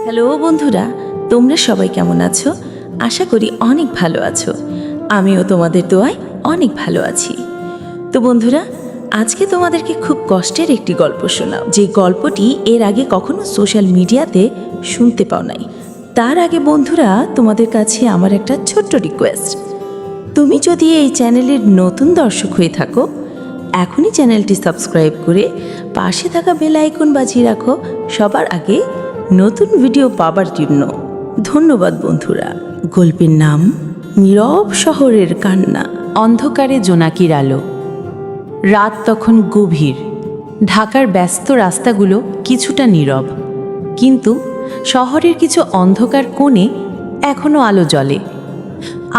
Hello বন্ধুরা, তোমরা সবাই কেমন আছো? আশা করি অনেক ভালো আছো। আমিও তোমাদের দোয়ায় অনেক ভালো আছি। তো বন্ধুরা, আজকে তোমাদেরকে খুব কষ্টের একটি গল্প শোনাও, যে গল্পটি এর আগে কখনো সোশ্যাল মিডিয়াতে শুনতে পাও নাই। তার আগে বন্ধুরা, তোমাদের কাছে আমার একটা ছোট্ট রিকোয়েস্ট। তুমি যদি এই চ্যানেলের নতুন দর্শক হয়ে থাকো, এখনই চ্যানেলটি সাবস্ক্রাইব করে পাশে থাকা বেল আইকন বাজিয়ে রাখো সবার আগে নতুন ভিডিও পাবার জন্য। ধন্যবাদ বন্ধুরা। গল্পের নাম নীরব শহরের কান্না। অন্ধকারে জোনাকির আলো। রাত তখন গভীর। ঢাকার ব্যস্ত রাস্তাগুলো কিছুটা নীরব, কিন্তু শহরের কিছু অন্ধকার কোণে এখনো আলো জ্বলে।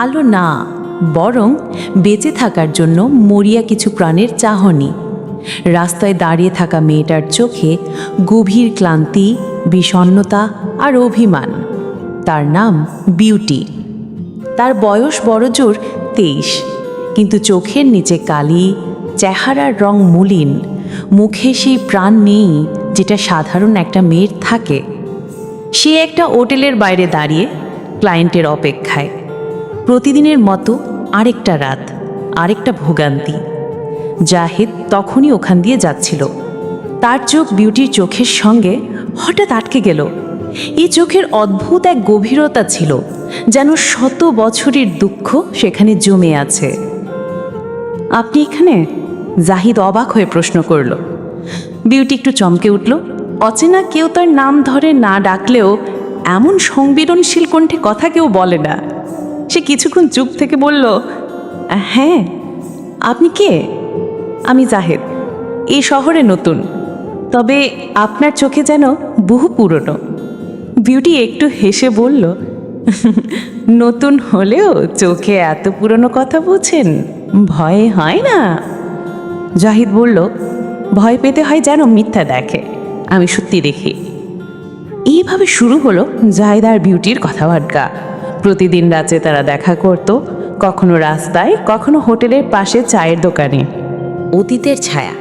আলো না, বরং বেঁচে থাকার জন্য মরিয়া কিছু প্রাণের চাহনি। রাস্তায় দাঁড়িয়ে থাকা মেয়েটার চোখে গভীর ক্লান্তি, বিষণ্ণতা আর অভিমান। তার নাম বিউটি। তার বয়স বড়জোর 23, কিন্তু চোখের নিচে কালি, চেহারার রং মলিন, মুখে সেই প্রাণ নেই যেটা সাধারণ একটা মেয়ের থাকে। সে একটা হোটেলের বাইরে দাঁড়িয়ে ক্লায়েন্টের অপেক্ষায়। প্রতিদিনের মতো আরেকটা রাত, আরেকটা ভোগান্তি। জাহিদ তখনই ওখান দিয়ে যাচ্ছিল। তার চোখ বিউটির চোখের সঙ্গে হঠাৎ আটকে গেল। এই চোখের অদ্ভুত এক গভীরতা ছিল, যেন শত বছরের দুঃখ সেখানে জমে আছে। আপনি এখানে? জাহিদ অবাক হয়ে প্রশ্ন করল। বিউটি একটু চমকে উঠল। অচেনা কেউ তার নাম ধরে না ডাকলেও এমন সংবেদনশীল কণ্ঠে কথা কেউ বলে না। সে কিছুক্ষণ চুপ থেকে বলল, হ্যাঁ। আপনি কে? আমি জাহিদ, এই শহরে নতুন, তবে আপনার চোখে যেন বহু পুরনো। বিউটি একটু হেসে বলল, নতুন হলেও চোখে এত পুরনো কথা বোঝেন, ভয় হয় না? জাহিদ বলল, ভয় পেতে হয় যেন মিথ্যা দেখে, আমি সত্যি দেখি। এইভাবে শুরু হলো জাহিদ আর বিউটির কথাবার্তা। প্রতিদিন রাতে তারা দেখা করত, কখনো রাস্তায়, কখনো হোটেলের পাশে চায়ের দোকানে। অতীতের ছায়া।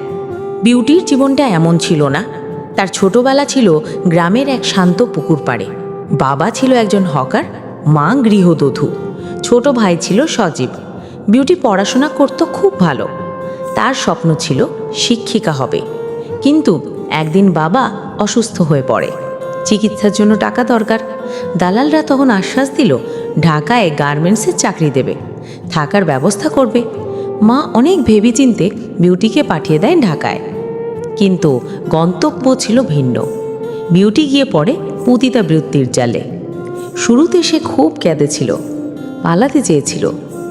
বিউটির জীবনটা এমন ছিল না। তার ছোটবেলা ছিল গ্রামের এক শান্ত পুকুর পাড়ে। বাবা ছিল একজন হকার, মা গৃহবধূ। ছোট ভাই ছিল সজীব। বিউটি পড়াশোনা করত খুব ভালো। তার স্বপ্ন ছিল শিক্ষিকা হবে। কিন্তু একদিন বাবা অসুস্থ হয়ে পড়ে। চিকিৎসার জন্য টাকা দরকার। দালালরা তখন আশ্বাস দিল ঢাকায় গার্মেন্টসের চাকরি দেবে, থাকার ব্যবস্থা করবে। মা অনেক ভেবেচিন্তে বিউটিকে পাঠিয়ে দেয় ঢাকায়। কিন্তু গন্তব্য ছিল ভিন্ন। বিউটি গিয়ে পড়ে পতিতাবৃত্তির জালে। শুরুতে সে খুব কেঁদেছিল, পালাতে চেয়েছিল,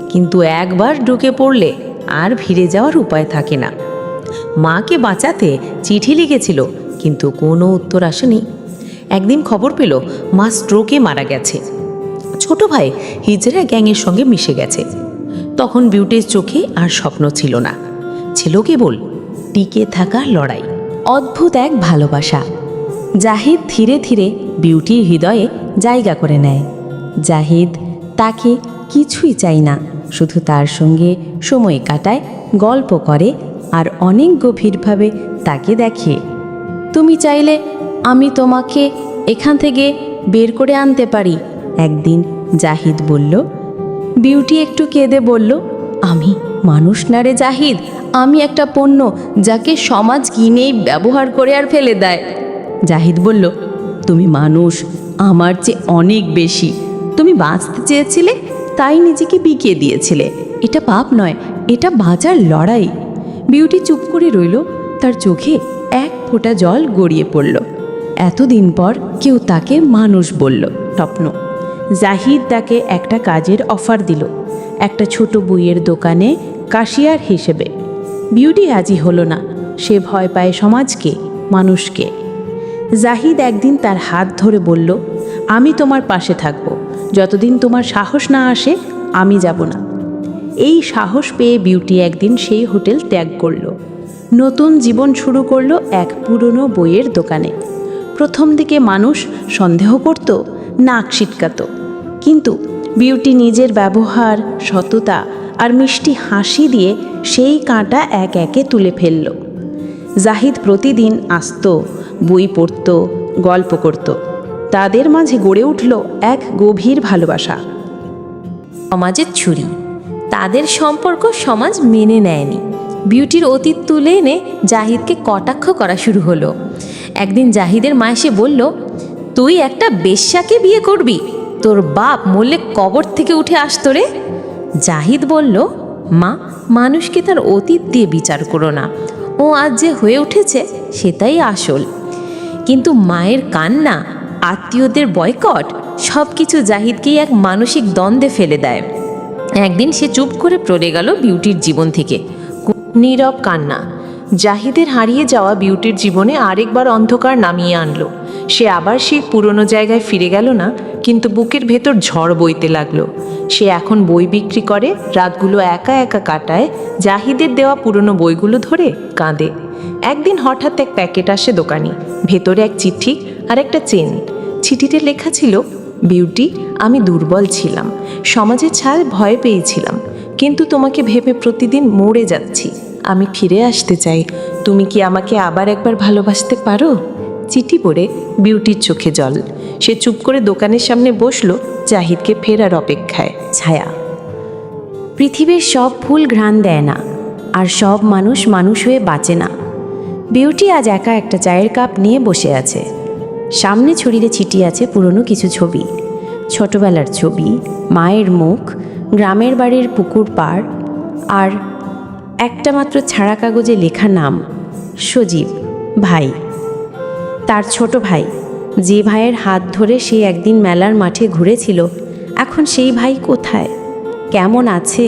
কিন্তু একবার ঢুকে পড়লে আর ফিরে যাওয়ার উপায় থাকে না। মাকে বাঁচাতে চিঠি লিখেছিল, কিন্তু কোনো উত্তর আসেনি। একদিন খবর পেল মা স্ট্রোকে মারা গেছে। ছোট ভাই হিজড়া গ্যাংয়ের সঙ্গে মিশে গেছে। তখন বিউটির চোখে আর স্বপ্ন ছিল না, ছিল কেবল টিকে থাকার লড়াই। অদ্ভুত এক ভালোবাসা। জাহিদ ধীরে ধীরে বিউটির হৃদয়ে জায়গা করে নেয়। জাহিদ তাকে কিছুই চাই না, শুধু তার সঙ্গে সময় কাটায়, গল্প করে আর অনেক গভীরভাবে তাকে দেখে। তুমি চাইলে আমি তোমাকে এখান থেকে বের করে আনতে পারি, একদিন জাহিদ বলল। বিউটি একটু কেঁদে বলল, আমি মানুষ না রে জাহিদ, আমি একটা পণ্য যাকে সমাজ কিনেই ব্যবহার করে আর ফেলে দেয়। জাহিদ বলল, তুমি মানুষ, আমার চেয়ে অনেক বেশি। তুমি বাঁচতে চেয়েছিলে, তাই নিজেকে বিকিয়ে দিয়েছিলে। এটা পাপ নয়, এটা বাঁচার লড়াই। বিউটি চুপ করে রইল। তার চোখে এক ফোঁটা জল গড়িয়ে পড়ল। এতদিন পর কেউ তাকে মানুষ বলল। স্বপ্ন। জাহিদ তাকে একটা কাজের অফার দিল, একটা ছোট বইয়ের দোকানে কাশিয়ার হিসেবে। বিউটি রাজি হলো না। সে ভয় পায় সমাজকে, মানুষকে। জাহিদ একদিন তার হাত ধরে বলল, আমি তোমার পাশে থাকব, যতদিন তোমার সাহস না আসে আমি যাব না। এই সাহস পেয়ে বিউটি একদিন সেই হোটেল ত্যাগ করল। নতুন জীবন শুরু করলো এক পুরনো বইয়ের দোকানে। প্রথম দিকে মানুষ সন্দেহ করত, নাক সিটকাত, কিন্তু বিউটি নিজের ব্যবহার, সততা আর মিষ্টি হাসি দিয়ে সেই কাঁটা এক একে তুলে ফেলল। জাহিদ প্রতিদিন আসত, বই পড়ত, গল্প করত। তাদের মাঝে গড়ে উঠল এক গভীর ভালোবাসা। সমাজের ছুরি, তাদের সম্পর্ক সমাজ মেনে নেয়নি। বিউটির অতীত তুলে এনে জাহিদকে কটাক্ষ করা শুরু হলো। একদিন জাহিদের মা এসে বলল, তুই একটা বেশ্যাকে বিয়ে করবি? তোর বাপ মরলে কবর থেকে উঠে আসতো রে। জাহিদ বলল, মা, মানুষকে তার অতীত দিয়ে বিচার করো না, ও আজ যে হয়ে উঠেছে সেটাই আসল। কিন্তু মায়ের কান্না, আত্মীয়দের বয়কট, সব কিছু জাহিদকেই এক মানসিক দ্বন্দ্বে ফেলে দেয়। একদিন সে চুপ করে পড়ে গেল বিউটির জীবন থেকে। নীরব কান্না জাহিদের হারিয়ে যাওয়া বিউটির জীবনে আরেকবার অন্ধকার নামিয়ে আনলো। সে আবার সেই পুরনো জায়গায় ফিরে গেল না, কিন্তু বুকের ভেতর ঝড় বইতে লাগলো। সে এখন বই বিক্রি করে, রাতগুলো একা একা কাটায়, জাহিদের দেওয়া পুরনো বইগুলো ধরে কাঁদে। একদিন হঠাৎ এক প্যাকেট আসে দোকানি, ভেতরে এক চিঠি আর একটা চেন। চিঠিতে লেখা ছিল, বিউটি, আমি দুর্বল ছিলাম, সমাজের ছাল ভয় পেয়েছিলাম, কিন্তু তোমাকে ভেবে প্রতিদিন মরে যাচ্ছি। আমি ফিরে আসতে চাই, তুমি কি আমাকে আবার একবার ভালোবাসতে পারো? চিঠি পড়ে বিউটির চোখে জল। সে চুপ করে দোকানের সামনে বসলো, জাহিদকে ফেরার অপেক্ষায়। ছায়া, পৃথিবীর সব ফুল ঘ্রাণ দেয় না, আর সব মানুষ মানুষ হয়ে বাঁচে না। বিউটি আজ একা একটা চায়ের কাপ নিয়ে বসে আছে। সামনে ছড়িয়ে ছিটিয়ে আছে পুরনো কিছু ছবি, ছোটবেলার ছবি, মায়ের মুখ, গ্রামের বাড়ির পুকুর পাড়, আর একটা মাত্র ছাড়া কাগজে লেখা নাম, সজীব ভাই। তার ছোট ভাই, যে ভাইয়ের হাত ধরে সে একদিন মেলার মাঠে ঘুরেছিল, এখন সেই ভাই কোথায়, কেমন আছে,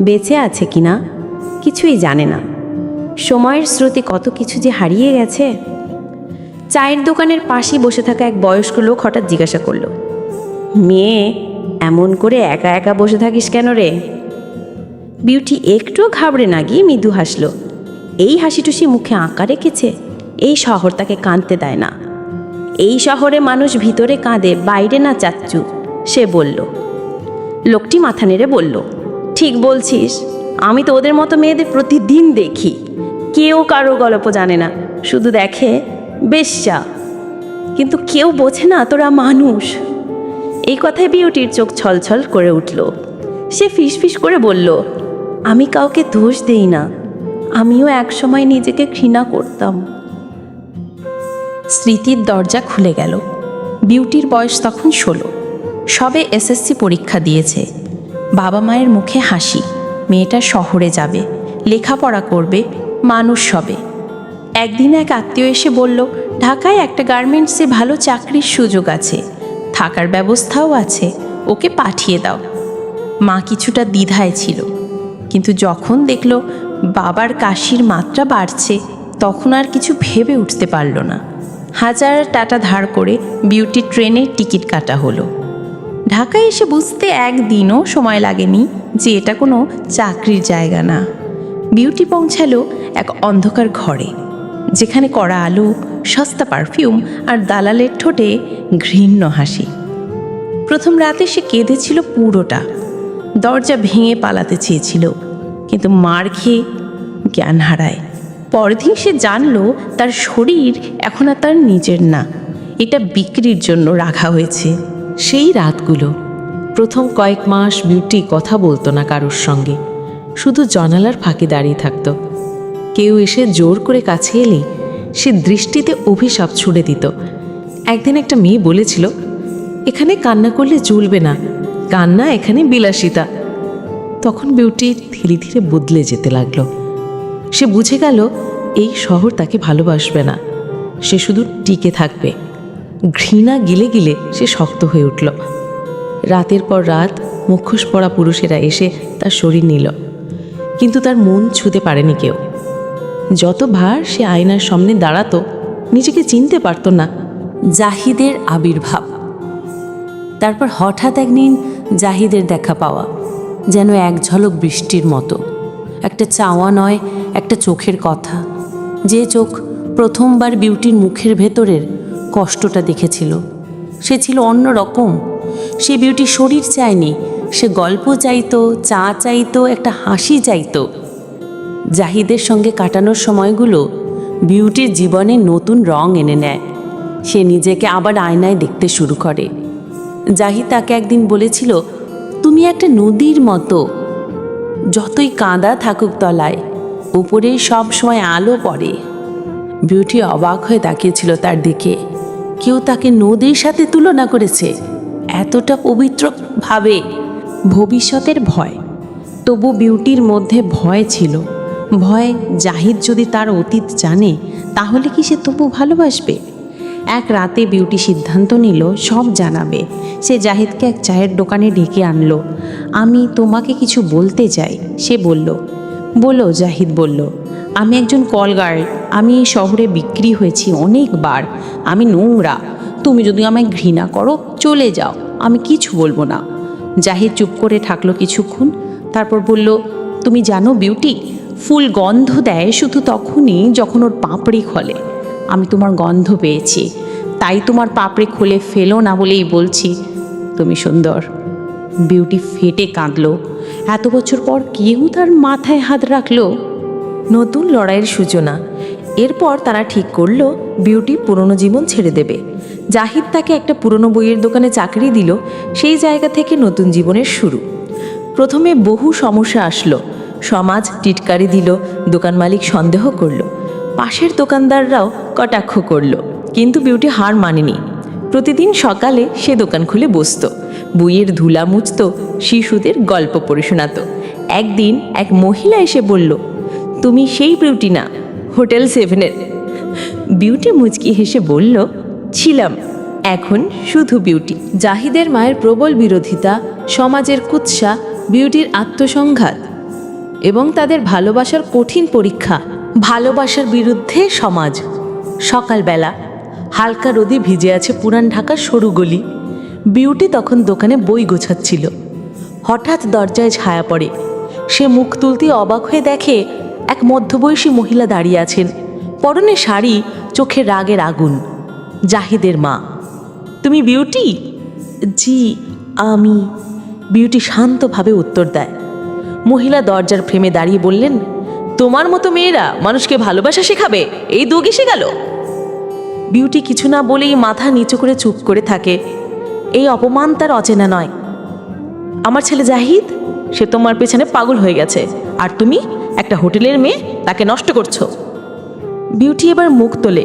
বেঁচে আছে কিনা কিছুই জানে না। সময়ের স্রোতে কত কিছু যে হারিয়ে গেছে। চায়ের দোকানের পাশেই বসে থাকা এক বয়স্ক লোক হঠাৎ জিজ্ঞাসা করলো, মেয়ে, এমন করে একা একা বসে থাকিস কেন রে? বিউটি একটুও ঘাবড়ে না গিয়ে মৃদু হাসল। এই হাসিটুসি মুখে আঁকা রেখেছে, এই শহর তাকে কাঁদতে দেয় না। এই শহরে মানুষ ভিতরে কাঁদে, বাইরে না চাচ্চু, সে বলল। লোকটি মাথা নেড়ে বলল, ঠিক বলছিস, আমি তো ওদের মতো মেয়েদের প্রতিদিন দেখি, কেউ কারো গল্প জানে না, শুধু দেখে বেশ্যা, কিন্তু কেউ বোঝে না তোরা মানুষ। এই কথায় বিউটির চোখ ছলছল করে উঠল। সে ফিসফিস করে বলল, আমি কাউকে দোষ দেই না, আমিও একসময় নিজেকে ঘৃণা করতাম। স্মৃতির দরজা খুলে গেল। বিউটির বয়স তখন 16, সবে এসএসসি পরীক্ষা দিয়েছে। বাবা মায়ের মুখে হাসি, মেয়েটা শহরে যাবে, লেখাপড়া করবে, মানুষ হবে। একদিন এক আত্মীয় এসে বলল, ঢাকায় একটা গার্মেন্টসে ভালো চাকরির সুযোগ আছে, থাকার ব্যবস্থাও আছে, ওকে পাঠিয়ে দাও। মা কিছুটা দ্বিধায় ছিল, কিন্তু যখন দেখল বাবার কাশির মাত্রা বাড়ছে, তখন আর কিছু ভেবে উঠতে পারল না। 1000 টাকা ধার করে বিউটি ট্রেনের টিকিট কাটা হলো। ঢাকায় এসে বুঝতে একদিনও সময় লাগেনি যে এটা কোনো চাকরির জায়গা না। বিউটি পৌঁছালো এক অন্ধকার ঘরে, যেখানে কড়া আলো, সস্তা পারফিউম আর দালালের ঠোঁটে ঘৃণ্য হাসি। প্রথম রাতে সে কেঁদেছিল পুরোটা, দরজা ভেঙে পালাতে চেয়েছিল, কিন্তু মার খেয়ে জ্ঞান হারায়। পরদিন সে জানলো তার শরীর এখন আর তার নিজের না, এটা বিক্রির জন্য রাখা হয়েছে। সেই রাতগুলো, প্রথম কয়েক মাস বিউটি কথা বলতো না কারোর সঙ্গে, শুধু জানালার ফাঁকে দাঁড়িয়ে থাকতো। কেউ এসে জোর করে কাছে এলে সে দৃষ্টিতে অভিশাপ ছুড়ে দিত। একদিন একটা মেয়ে বলেছিল, এখানে কান্না করলে চলবে না, কান্না এখানে বিলাসিতা। তখন বিউটি ধীরে ধীরে বদলে যেতে লাগলো। সে বুঝে গেল এই শহর তাকে ভালোবাসবে না, সে শুধু টিকে থাকবে। ঘৃণা গিলে গিলে সে শক্ত হয়ে উঠল। রাতের পর রাত মুখোশ পরা পুরুষেরা এসে তার শরীর নিল, কিন্তু তার মন ছুঁতে পারেনি কেউ। যতবার সে আয়নার সামনে দাঁড়াতো, নিজেকে চিনতে পারত না। জাহিদের আবির্ভাব, তারপর হঠাৎ একদিন জাহিদের দেখা পাওয়া, যেন এক ঝলক বৃষ্টির মতো। একটা চাওয়া নয়, একটা চোখের কথা। যে চোখ প্রথমবার বিউটির মুখের ভেতরের কষ্টটা দেখেছিল, সে ছিল অন্য রকম। সে বিউটি শরীর চায়নি, সে গল্প চাইতো, চা চাইতো, একটা হাসি চাইতো। জাহিদের সঙ্গে কাটানোর সময়গুলো বিউটির জীবনে নতুন রং এনে নেয়। সে নিজেকে আবার আয়নায় দেখতে শুরু করে। জাহিদ তাকে একদিন বলেছিল, তুমি একটা নদীর মতো, যতই কাঁদা থাকুক তলায়, উপরে সব সময় আলো পড়ে। বিউটি অবাক হয়ে তাকিয়েছিল তার দিকে। কেউ তাকে নদীর সাথে তুলনা করেছে, এতটা পবিত্র ভাবে। ভবিষ্যতের ভয়। তবু বিউটির মধ্যে ভয় ছিল। ভয়, জাহিদ যদি তার অতীত জানে তাহলে কি সে তবু ভালোবাসবে? এক রাতে বিউটি সিদ্ধান্ত নিল সব জানাবে। সে জাহিদকে এক চায়ের দোকানে ডেকে আনলো। আমি তোমাকে কিছু বলতে চাই, সে বলল। বলো, জাহিদ বলল। আমি একজন কলগার্ল। আমি এই শহরে বিক্রি হয়েছি অনেকবার। আমি নোংরা। তুমি যদি আমায় ঘৃণা করো চলে যাও, আমি কিছু বলবো না। জাহিদ চুপ করে থাকলো কিছুক্ষণ, তারপর বলল, তুমি জানো বিউটি, ফুল গন্ধ দেয় শুধু তখনই যখন ওর পাপড়ি খোলে। আমি তোমার গন্ধ পেয়েছি, তাই তোমার পাপড়ি খুলে ফেলো না বলেই বলছি। তুমি সুন্দর। বিউটি ফেটে কাঁদলো। এত বছর পর কেউ তার মাথায় হাত রাখলো। নতুন লড়াইয়ের সূচনা। এরপর তারা ঠিক করলো বিউটি পুরনো জীবন ছেড়ে দেবে। জাহিদ তাকে একটা পুরনো বইয়ের দোকানে চাকরি দিল। সেই জায়গা থেকে নতুন জীবনের শুরু। প্রথমে বহু সমস্যা আসলো। সমাজ টিটকারি দিল, দোকান মালিক সন্দেহ করলো, পাশের দোকানদাররাও কটাক্ষ করলো। কিন্তু বিউটি হার মানেনি। প্রতিদিন সকালে সে দোকান খুলে বসতো, বইয়ের ধুলা মুছতো, শিশুদের গল্প পড়ে শোনাতো। একদিন এক মহিলা এসে বলল, তুমি সেই বিউটি না, হোটেল 7-এর। বিউটি মুচকি হেসে বলল, ছিলাম, এখন শুধু বিউটি। জাহিদের মায়ের প্রবল বিরোধিতা, সমাজের কুৎসা, বিউটির আত্মসংঘাত এবং তাদের ভালোবাসার কঠিন পরীক্ষা। ভালোবাসার বিরুদ্ধে সমাজ। সকালবেলা হালকা রোদে ভিজে আছে পুরান ঢাকার সরু গলি। বিউটি তখন দোকানে বই গোছাচ্ছিল। হঠাৎ দরজায় ছায়া পড়ে। সে মুখ তুলতে অবাক হয়ে দেখে এক মধ্যবয়সী মহিলা দাঁড়িয়ে আছেন, পরনে শাড়ি, চোখে রাগের আগুন। জাহিদের মা। তুমি বিউটি? জি আমি। বিউটি শান্তভাবে উত্তর দেয়। মহিলা দরজার ফ্রেমে দাঁড়িয়ে বললেন, তোমার মতো মেয়েরা মানুষকে ভালোবাসা শেখাবে, এই দোগ এসে গেল। বিউটি কিছু না বলেই মাথা নিচু করে চুপ করে থাকে। এই অপমান তার অচেনা নয়। আমার ছেলে জাহিদ, সে তোমার পেছনে পাগল হয়ে গেছে, আর তুমি একটা হোটেলের মেয়ে, তাকে নষ্ট করছো। বিউটি এবার মুখ তোলে,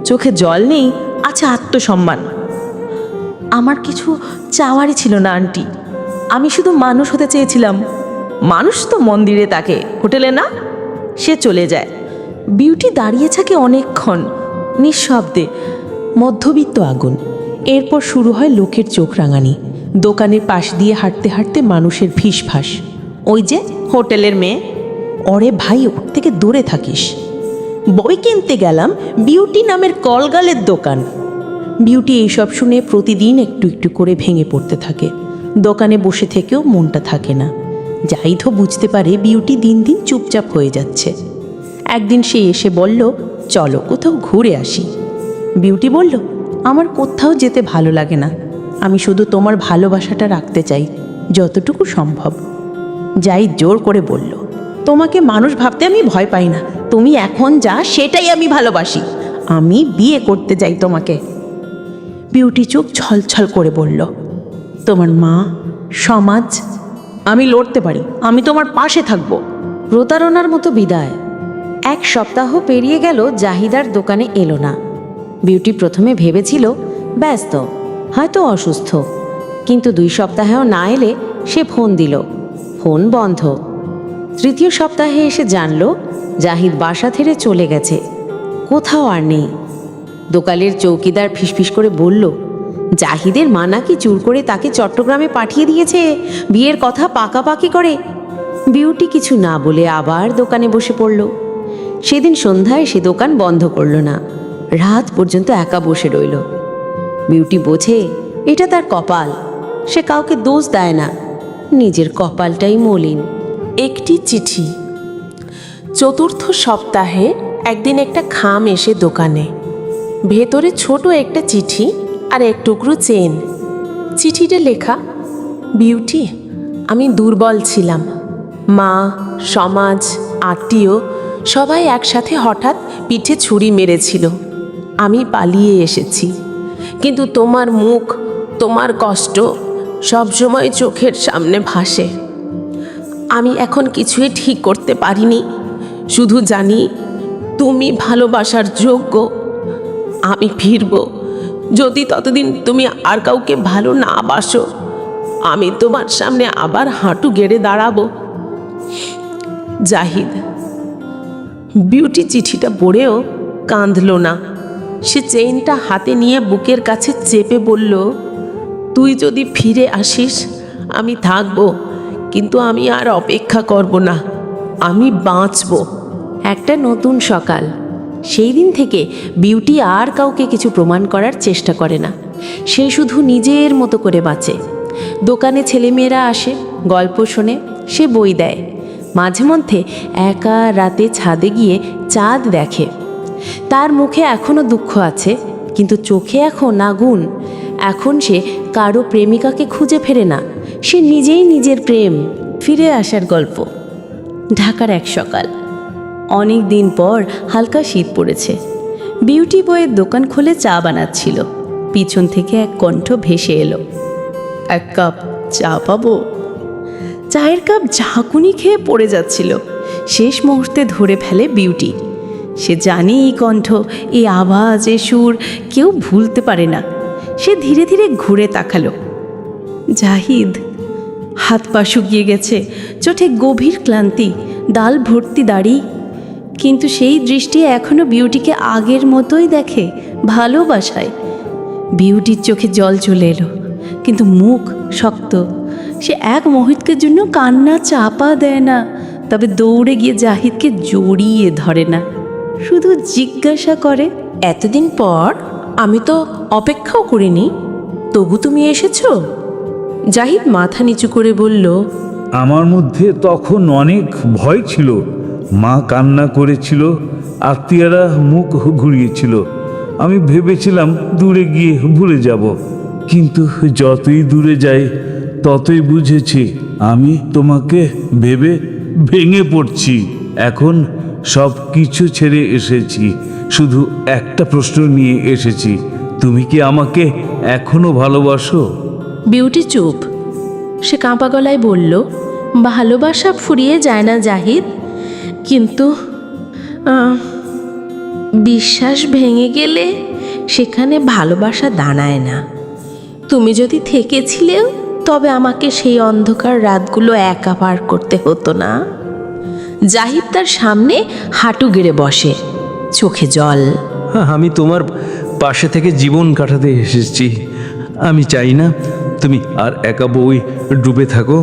চোখে জল নেই, আছে আত্মসম্মান। আমার কিছু চাওয়ারই ছিল না আন্টি, আমি শুধু মানুষ হতে চেয়েছিলাম। মানুষ তো মন্দিরে তাকে, হোটেলে না। সে চলে যায়। বিউটি দাঁড়িয়ে থাকে অনেকক্ষণ, নিঃশব্দে। মধ্যবিত্ত আগুন। এরপর শুরু হয় লোকের চোখ রাঙানি। দোকানের পাশ দিয়ে হাঁটতে হাঁটতে মানুষের ফিসফাস, ওই যে হোটেলের মেয়ে, ওরে ভাই ওর থেকে দূরে থাকিস। বই কিনতে গেলাম বিউটি নামের কলগালের দোকান। বিউটি এইসব শুনে প্রতিদিন একটু একটু করে ভেঙে পড়তে থাকে। দোকানে বসে থেকেও মনটা থাকে না। জাহিদও বুঝতে পারে বিউটি দিন দিন চুপচাপ হয়ে যাচ্ছে। একদিন সে এসে বলল, চলো কোথাও ঘুরে আসি। বিউটি বলল, আমার কোথাও যেতে ভালো লাগে না, আমি শুধু তোমার ভালোবাসাটা রাখতে চাই, যতটুকু সম্ভব। জাহিদ জোর করে বলল, তোমাকে মানুষ ভাবতে আমি ভয় পাই না, তুমি এখন যা সেটাই আমি ভালোবাসি, আমি বিয়ে করতে চাই তোমাকে। বিউটি চোখ ছলছল করে বলল, তোমার মা, সমাজ, আমি লড়তে পারি, আমি তোমার পাশে থাকবো। প্রতারণার মতো বিদায়। এক সপ্তাহ পেরিয়ে গেল, জাহিদার দোকানে এলো না। বিউটি প্রথমে ভেবেছিল ব্যস্ত, হয়তো অসুস্থ, কিন্তু 2 সপ্তাহেও না এলে সে ফোন দিল, ফোন বন্ধ। তৃতীয় সপ্তাহে এসে জানল জাহিদ বাসা ছেড়ে চলে গেছে, কোথাও আর নেই। দোকানের চৌকিদার ফিসফিস করে বলল, জাহিদের মা নাকি চুর করে তাকে চট্টগ্রামে পাঠিয়ে দিয়েছে বিয়ের কথা পাকাপাকি করে। বিউটি কিছু না বলে আবার দোকানে বসে পড়ল। সেদিন সন্ধ্যায় সে দোকান বন্ধ করল না, রাত পর্যন্ত একা বসে রইল। বিউটি বোঝে এটা তার কপাল। সে কাউকে দোষ দেয় না, নিজের কপালটাই মলিন। একটি চিঠি। চতুর্থ সপ্তাহে একদিন একটা খাম এসে দোকানে, ভেতরে ছোট একটা চিঠি আর এক টুকরো চেন। চিঠিটা লেখা, বিউটি, আমি দুর্বল ছিলাম। মা, সমাজ, আত্মীয় সবাই একসাথে হঠাৎ পিঠে ছুরি মেরেছিল। আমি পালিয়ে এসেছি, কিন্তু তোমার মুখ, তোমার কষ্ট সবসময় চোখের সামনে ভাসে। আমি এখন কিছুই ঠিক করতে পারিনি, শুধু জানি তুমি ভালোবাসার যোগ্য। আমি ফিরব, যদি ততদিন তুমি আর কাউকে ভালো না বাসো। আমি তোমার সামনে আবার হাঁটু গেড়ে দাঁড়াবো। জাহিদ। বিউটি চিঠিটা পড়েও কাঁদল না। সে চেইনটা হাতে নিয়ে বুকের কাছে চেপে বলল, তুই যদি ফিরে আসিস আমি থাকবো, কিন্তু আমি আর অপেক্ষা করব না, আমি বাঁচব। একটা নতুন সকাল। সেই দিন থেকে বিউটি আর কাউকে কিছু প্রমাণ করার চেষ্টা করে না। সে শুধু নিজের মতো করে বাঁচে। দোকানে ছেলেমেয়েরা আসে, গল্প শোনে, সে বই দেয়। মাঝে মধ্যে একা রাতে ছাদে গিয়ে চাঁদ দেখে। তার মুখে এখনও দুঃখ আছে, কিন্তু চোখে এখন আগুন। এখন সে কারো প্রেমিকাকে খুঁজে ফেরে না, সে নিজেই নিজের প্রেম। ফিরে আসার গল্প। ঢাকার এক সকাল। অনেক দিন পর হালকা শীত পড়েছে। বিউটি বইয়ের দোকান খুলে চা বানাচ্ছিল। পিছন থেকে এক কণ্ঠ ভেসে এলো, এক কাপ চা পাবো? চায়ের কাপ ঝাঁকুনি খেয়ে পড়ে যাচ্ছিল। শেষ মুহূর্তে ধরে ফেলে বিউটি। সে জানে এই কণ্ঠ, এই আওয়াজ, এ সুর কেউ ভুলতে পারে না। সে ধীরে ধীরে ঘুরে তাকালো। জাহিদ। হাত পা শুকিয়ে গেছে, চোখে গভীর ক্লান্তি, ডাল ভর্তি দাড়ি। কিন্তু সেই দৃষ্টি এখনো বিউটিকে আগের মতোই দেখে, ভালোবাসায়। বিউটির চোখে জল চলে এলো, কিন্তু মুখ শক্ত। সে এক মুহূর্তের জন্য কান্না চাপা দেয় না, তবে দৌড়ে গিয়ে জাহিদকে জড়িয়ে ধরে না, শুধু জিজ্ঞাসা করে, এতদিন পর? আমি তো অপেক্ষাও করিনি, তবু তুমি এসেছো? জাহিদ মাথা নিচু করে বলল, আমার মধ্যে তখন অনেক ভয় ছিল। মা কান্না করেছিল, আত্মীয়রা মুখ ঘুরিয়েছিল। আমি ভেবেছিলাম দূরে গিয়ে ভুলে যাব, কিন্তু যতই দূরে যাই ততই বুঝেছি আমি তোমাকে ভেবে ভেঙে পড়ছি। এখন সব কিছু ছেড়ে এসেছি, শুধু একটা প্রশ্ন নিয়ে এসেছি, তুমি কি আমাকে এখনো ভালোবাসো? বিউটি চুপ। সে কাঁপা গলায় বলল, ভালোবাসা ফুরিয়ে যায় না জাহিদ, কিন্তু বিশ্বাস ভেঙে গেলে সেখানে ভালোবাসা দাঁড়ায় না। তুমি যদি থেকেছিলেও তবে আমাকে সেই অন্ধকার রাতগুলো একা পার করতে হতো না। জাহিদ তার সামনে হাঁটু গেড়ে বসে, চোখে জল। আমি তোমার পাশে থেকে জীবন কাটাতে এসেছি। আমি চাই না তুমি আর একা বই ডুবে থাকো।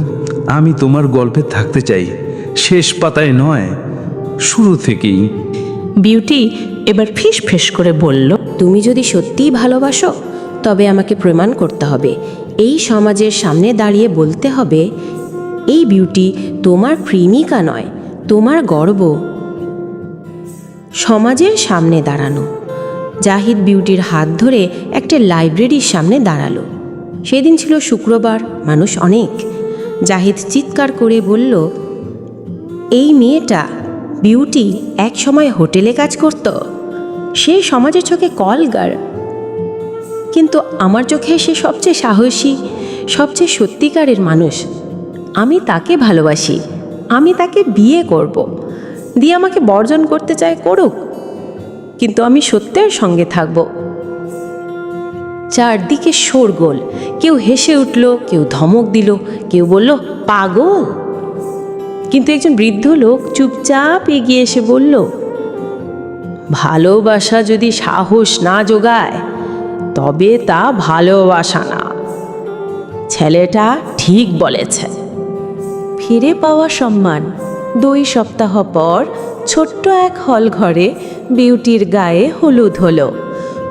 আমি তোমার গল্পে থাকতে চাই, শেষ পাতায় নয়, শুরু থেকেই। বিউটি এবার ফিস ফিস করে বলল, তুমি যদি সত্যিই ভালোবাসো তবে আমাকে প্রমাণ করতে হবে। এই সমাজের সামনে দাঁড়িয়ে বলতে হবে, এই বিউটি তোমার প্রেমিকা নয়, তোমার গর্ব। সমাজের সামনে দাঁড়ানো। জাহিদ বিউটির হাত ধরে একটা লাইব্রেরির সামনে দাঁড়ালো। সেদিন ছিল শুক্রবার, মানুষ অনেক। জাহিদ চিৎকার করে বলল, এই মেয়েটা বিউটি এক সময় হোটেলে কাজ করত। সে সমাজের চোখে কলগার, কিন্তু আমার চোখে সে সবচেয়ে সাহসী, সবচেয়ে সত্যিকারের মানুষ। আমি তাকে ভালোবাসি, আমি তাকে বিয়ে করব। দিয়ে আমাকে বর্জন করতে চায় করুক, কিন্তু আমি সত্যের সঙ্গে থাকব। চারদিকে শোরগোল। কেউ হেসে উঠল, কেউ ধমক দিল, কেউ বলল পাগল। কিন্তু একজন বৃদ্ধ লোক চুপচাপ এগিয়ে এসে বলল, ভালোবাসা যদি সাহস না জোগায় তবে তা ভালোবাসা না। ছেলেটা ঠিক বলেছে। ফিরে পাওয়া সম্মান। 2 সপ্তাহ পর ছোট্ট এক হল ঘরে বিউটির গায়ে হলুদ হলো।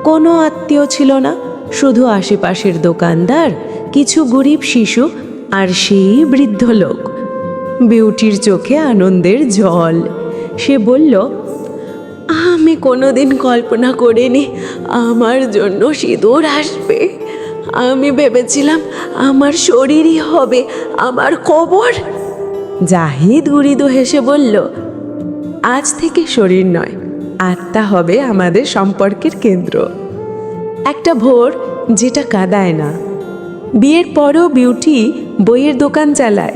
কোনো আত্মীয় ছিল না, শুধু আশেপাশের দোকানদার, কিছু গরিব শিশু আর সেই বৃদ্ধ লোক। বিউটির চোখে আনন্দের জল। সে বলল, আমি কোনোদিন কল্পনা করিনি আমার জন্য সিঁদুর আসবে। আমি ভেবেছিলাম আমার শরীরই হবে আমার কবর। জাহিদ মৃদু হেসে বলল, আজ থেকে শরীর নয়, আত্মা হবে আমাদের সম্পর্কের কেন্দ্র। একটা ভোর যেটা কাঁদায় না। বিয়ের পরেও বিউটি বইয়ের দোকান চালায়।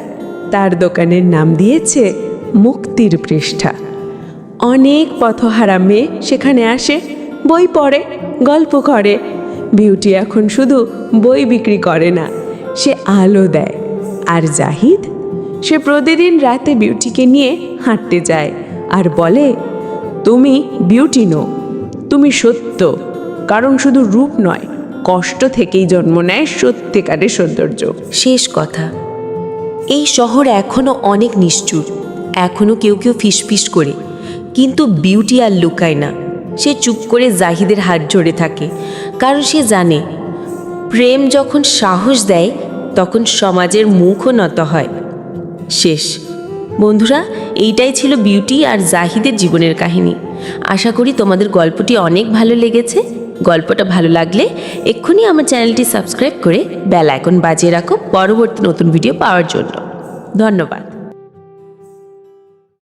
তার দোকানের নাম দিয়েছে মুক্তির পৃষ্ঠা। অনেক পথহারা মেয়ে সেখানে আসে, বই পড়ে, গল্প করে। বিউটি এখন শুধু বই বিক্রি করে না, সে আলো দেয়। আর জাহিদ, সে প্রতিদিন রাতে বিউটিকে নিয়ে হাঁটতে যায় আর বলে, তুমি বিউটি নও, তুমি সত্য। কারণ শুধু রূপ নয়, কষ্ট থেকেই জন্ম নেয় সত্যিকারের সৌন্দর্য। শেষ কথা, এই শহর এখনো অনেক নিষ্ঠুর, এখনো কেউ কেউ ফিসফিস করে, কিন্তু বিউটি আর লুকায় না। সে চুপ করে জাহিদের হাত ধরে থাকে, কারণ সে জানে প্রেম যখন সাহস দেয় তখন সমাজের মুখও নত হয়। শেষ। বন্ধুরা, এইটাই ছিল বিউটি আর জাহিদের জীবনের কাহিনী। আশা করি তোমাদের গল্পটি অনেক ভালো লেগেছে। গল্পটা ভালো লাগলে এক্ষুনি আমার চ্যানেলটি সাবস্ক্রাইব করে বেল আইকন বাজিয়ে রাখো পরবর্তী নতুন ভিডিও পাওয়ার জন্য। ধন্যবাদ।